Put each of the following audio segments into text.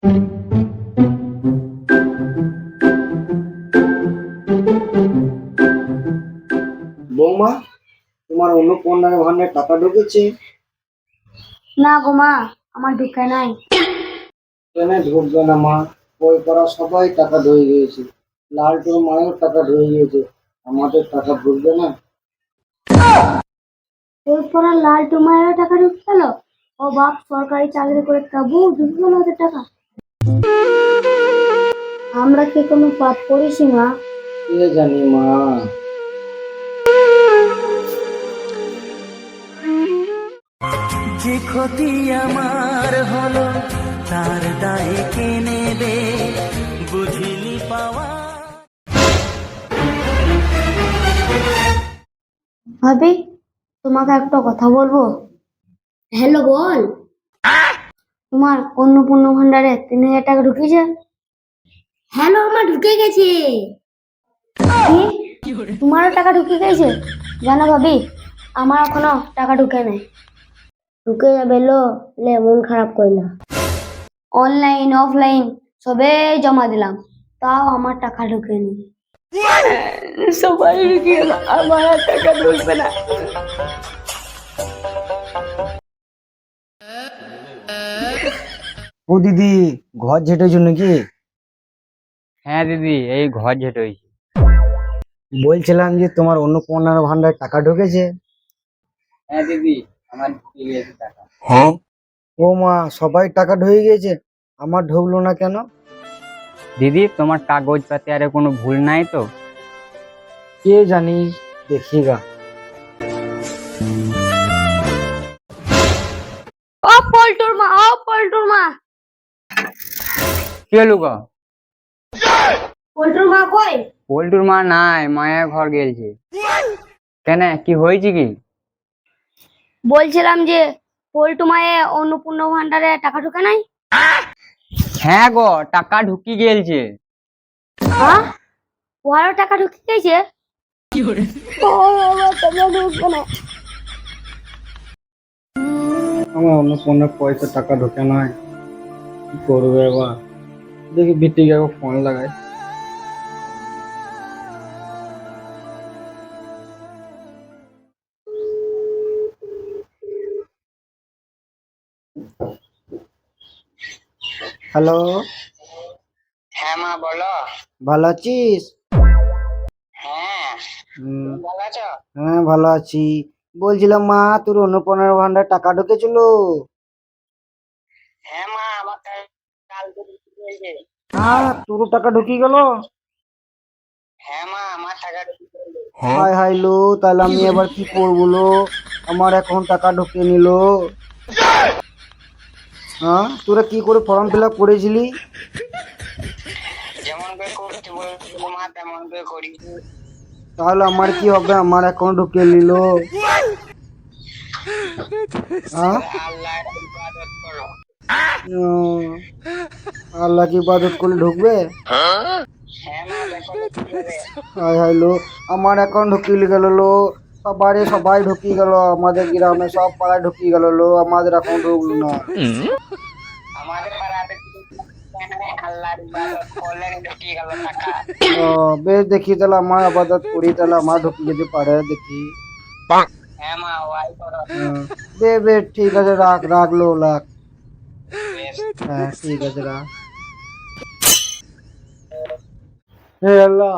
বৌমা, তোমার অন্নপূর্ণার ভান্ডারে টাকা ঢুকেছে? না গো মা, আমার ঢুকে নাই। কেন ঢুকবে না মা? বই পড়া সবাই টাকা ঢুকে গিয়েছে, লালটুর মায়ের টাকা ঢুকে গিয়েছে, আমাদের টাকা ঢুকবে না? এরপর আর লাল টুমায়েরও টাকা ঢুকে গেল। ও বাপ সরকারি চাকরি করে তাবু ঢুকে গেল ওদের টাকা। আমরা কি কোনো পাপ করেছি মা? কে জানি মা। যে ক্ষতি আমার হলো তার দায়ে কে নেবে, বুঝিনি পাওয়া। ভাবি, তোমাকে একটা কথা বলবো। হ্যালো, বল। তোমার অন্নপূর্ণ ভান্ডারে 3,000 টাকা ঢুকেছে? হ্যালো, আমার ঢুকে গেছে। কি? তোমারও টাকা ঢুকে গেছে? জানো ভাবি, আমার এখনো টাকা ঢুকে নাই। ঢুকে যাবে লে, মন খারাপ করি না। অনলাইন অফলাইন সবে জমা দিলাম, তাও আমার টাকা ঢুকেনি। সবাই ঢুকে গেল, আমার আর টাকা ঢুকবে না। ও দিদি, ঘর ঝেটেছ নাকি? হ্যাঁ দিদি, এই ঘর ঝেঁট হয়েছে। বলছিলাম যে তোমার অন্নপূর্ণার ভান্ডারে টাকা ঢুকেছে? হ্যাঁ দিদি, আমার ঢুকে গেছে টাকা। ও মা, সবাই টাকা ঢুকে গিয়েছে, আমার ঢুকলো না কেন? দিদি, তোমার কাগজ পাতি আরে কোনো ভুল নাই তো? কে জানি, দেখি গা। ও পল্টুর মা, ও পল্টুর মা। কি হলো গো? পল্টুর মা কই? পল্টুর মা নাই, মায়ের ঘর গেলছে। কেন, কি হয়েছে কি? বলছিলাম যে পল্টু মায়ে অন্নপূর্ণ ভান্ডারে টাকা ঢুকে নাই। হ্যাঁ গো, টাকা ঢুকি গেলছে। হ্যাঁ, ওয়ারও টাকা ঢুকে গেছে। ও বাবা, টাকা ঢুকবে না। আমার অন্নপূর্ণার পয়সা টাকা ঢোকে নাই, কি করবে এবার? দেখি বিটিকে ফোন লাগাই। হ্যালো। হ্যাঁ মা, বলো। ভালো আছিস? হ্যাঁ, ভালো আছো? হ্যাঁ, ভালো আছি। বলছিলাম মা, তোর অন্নপূর্ণার ভান্ডার টাকা ঢুকেছিল? হ্যাঁ মা, আমার কালকে ঢুকে গেছে। হ্যাঁ, তোরও টাকা ঢুকিয়ে গেল? হ্যাঁ মা, আমার টাকা ঢুকে গেছে। হাই হাই লো, তাহলে আমি এবার কি করবো লো? আমার এখন টাকা ঢুকিয়ে নিল। হ্যাঁ, তোরা কি করে ফর্ম ফিল আপ করেছিলি? যেমন করে করতে বলছিল মা, তেমন করে করি। তাহলে আমার কি হবে? আমার অ্যাকাউন্ট ঢুকিয়ে নিল। হ্যাঁ, আল্লাহর ইবাদত করো। আল্লাহ কি ইবাদত করলে ঢুকবে? হ্যাঁ মা, দেখো তো কি হবে। হাই হাই লো, আমার অ্যাকাউন্ট ঢুকিয়ে গেল লো। সবাই ঢুকিয়ে গেল, আমাদের গ্রামে সব পাড়ায় ঢুকিয়ে গেল লো, আমাদের অ্যাকাউন্ট ঢুকলো না। আমাদের পাড়াতে আল্লাহর ইবাদত করলেন, ঢুকিয়ে গেল টাকা। ও, বেশ, দেখি তাহলে আমার আবাদত করি, তাহলে আমার ঢুকিয়ে যেতে পারে, দেখি। হ্যাঁ মা, ওয়াই করো। বেশ, ঠিক আছে, রাখলো, রাখ। বেশ। হ্যাঁ, ঠিক আছে, রাখ। হে আল্লাহ,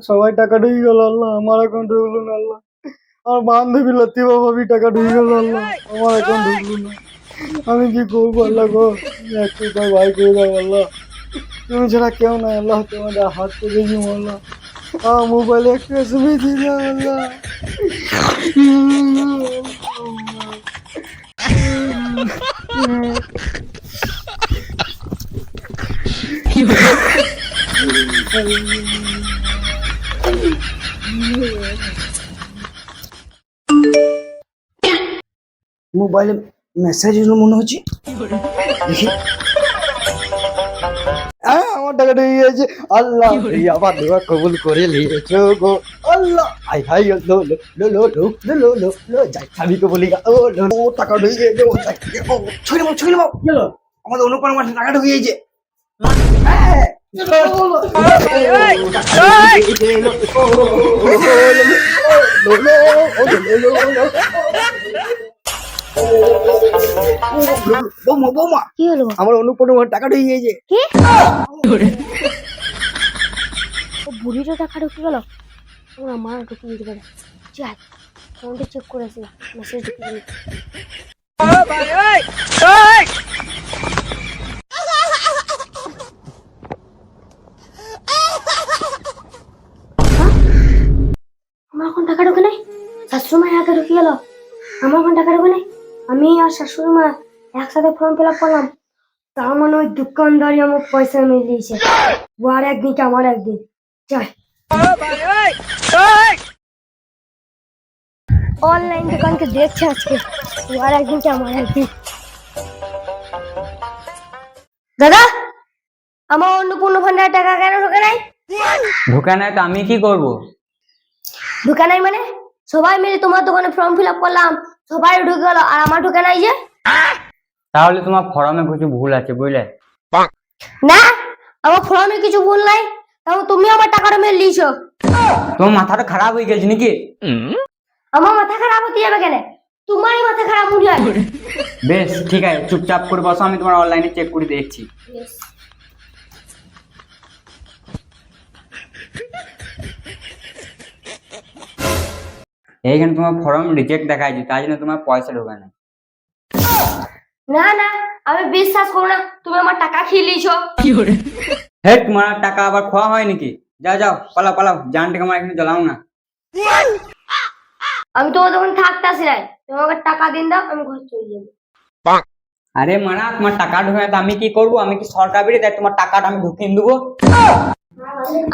সবাই টাকা ঢুকে গেল আল্লাহ, আমার অ্যাকাউন্ট ঢুকলো না আল্লাহ। আমার বান্ধবী লতিফা ভাবি টাকা ঢুকে গেল আল্লাহ, আমার অ্যাকাউন্ট ঢুকলো না। আমি কি করবো আল্লাহ গো? একটু উপায় ভাই করে দাও আল্লাহ, তুমি ছাড়া কেউ নাই আল্লাহ, তোমাদের হাত পেয়েছি আল্লাহ। মোবাইলে একটু এসএমএস দিয়ে দাও আল্লাহ। মোবাইলে মেসেজ এলো মনে হচ্ছে, দেখি। আমার টাকা ঢুকে গেছে আল্লাহ, এই আবার দোয়া কবুল করে নিয়েছো গো আল্লাহ। হাই হাই লো লো লো লো লো লো লো লো লো, যাই খাবি কে বলি ও লো, ও টাকা ঢুকে গেছে, ও যাই, ও ছুঁড়ে মাও গেল, আমাদের অনুপম মাসে টাকা ঢুকে গেছে। বৌমা বৌমা, কি হলো? আমার অনুপূর্ণ টাকা ঢুকে গিয়েছে। কি? ও বুড়িটা টাকা ঢুকে গেল। ওরা মা ঢুকে দিতে পারে। যাই ফোনটা চেক করে আসি, মেসেজ ঢুকে গেল। আমার এখন টাকা ঢুকে নাই। শাশুড়ি মা আগে ঢুকে গেল, আমার এখন টাকা ঢুকে নাই। আমি আর শাশুড়ি মা একসাথে ফর্ম ফিল আপ করলাম, তার মানে ওই দোকানদারি আমার পয়সা মিলিয়েছে। ও আর একদিন কি আমার একদিন। যাই অনলাইন দোকানকে দেখছে আজকে, ও আর একদিন কি আমার একদিন। দাদা, আমার অন্নপূর্ণ ভান্ডার টাকা কেন ঢোকে নাই? ঢোকা নাই তো আমি কি করব? ঢোকে নাই মানে সবাই মিলে তোমার দোকানে ফর্ম ফিল আপ করলাম, সবাই ঢুকে গেল আর আমার ঢোকে নাই যে? তাহলে তোমার ফর্মে কিছু ভুল আছে বুঝলে? না, আমার ফর্মে কিছু ভুল নাই, তাহলে তুমি আমার টাকাটা মেরে লিয়েছো। তোমার মাথাটা খারাপ হয়ে গেছে নাকি? আমার মাথা খারাপ হতে যাবে কেন? তোমারই মাথা খারাপ হয়ে যাবে। বেশ ঠিক আছে, চুপচাপ করে বসো, আমি তোমার অনলাইনে চেক করে দেখছি। এইখানে তোমার ফর্ম রিজেক্ট দেখাচ্ছে, তাই জন্য তোমার পয়সা ঢোকে না। না না, আমি বিশ্বাস করব না, তুমি আমার টাকা খেয়ে লিয়েছো। হে, তোমার টাকা আবার খোয়া হয় নাকি? যাও যাও, পালাও পালাও, জানটাকে আমার এখানে জ্বালাও না। আমি তোমার দোকানে থাকতে আসি নাই, তুমি আমাকে টাকা দিন দাও, আমি ঘর চলে যাবো। আরে মানা, তোমার টাকা ঢোকে না তো আমি কি করবো? আমি কি সরকার বেরিয়ে তাই তোমার টাকাটা আমি ঢুকিয়ে দেবো?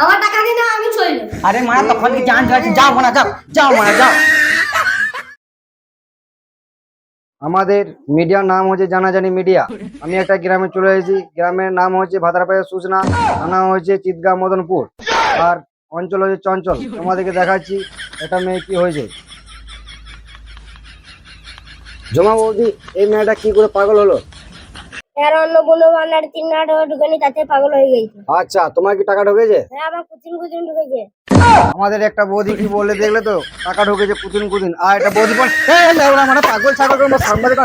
আমার টাকা দিন দাও, আমি চলে যাবো। আরে মানা, তখন কি জান যাচ্ছে? যাও মানা, যাও যাও মানা, যাও। আমাদের মিডিয়ার নাম হচ্ছে জানাজানি মিডিয়া। আমি একটা গ্রামে চলে এসেছি, গ্রামের নাম হচ্ছে ভাদ্রাপাড়া সূচনা, থানা হচ্ছে চিতগাঁও মদনপুর, আর অঞ্চল হচ্ছে চঞ্চল। তোমাদেরকে দেখাচ্ছি এটা মেয়ে কি হয়েছে। জমা বৌদি, এই মেয়েটা কি করে পাগল হলো? এর অন্নপূর্ণ ভান্ডার 3 লাখ টাকা ঢুকেনি, তাতে পাগল হয়ে গেছে। আচ্ছা, তোমার কি টাকা ঢুকেছে? হ্যাঁ, আমার কুচিন কুচিন ঢুকেছে। আমাদের একটা বৌদি কি বললে দেখলে তো, টাকা ঢুকেছে কুদিন কুদিন। আর একটা বৌদি বল, মানে পাগল ছাগল সাংবাদিক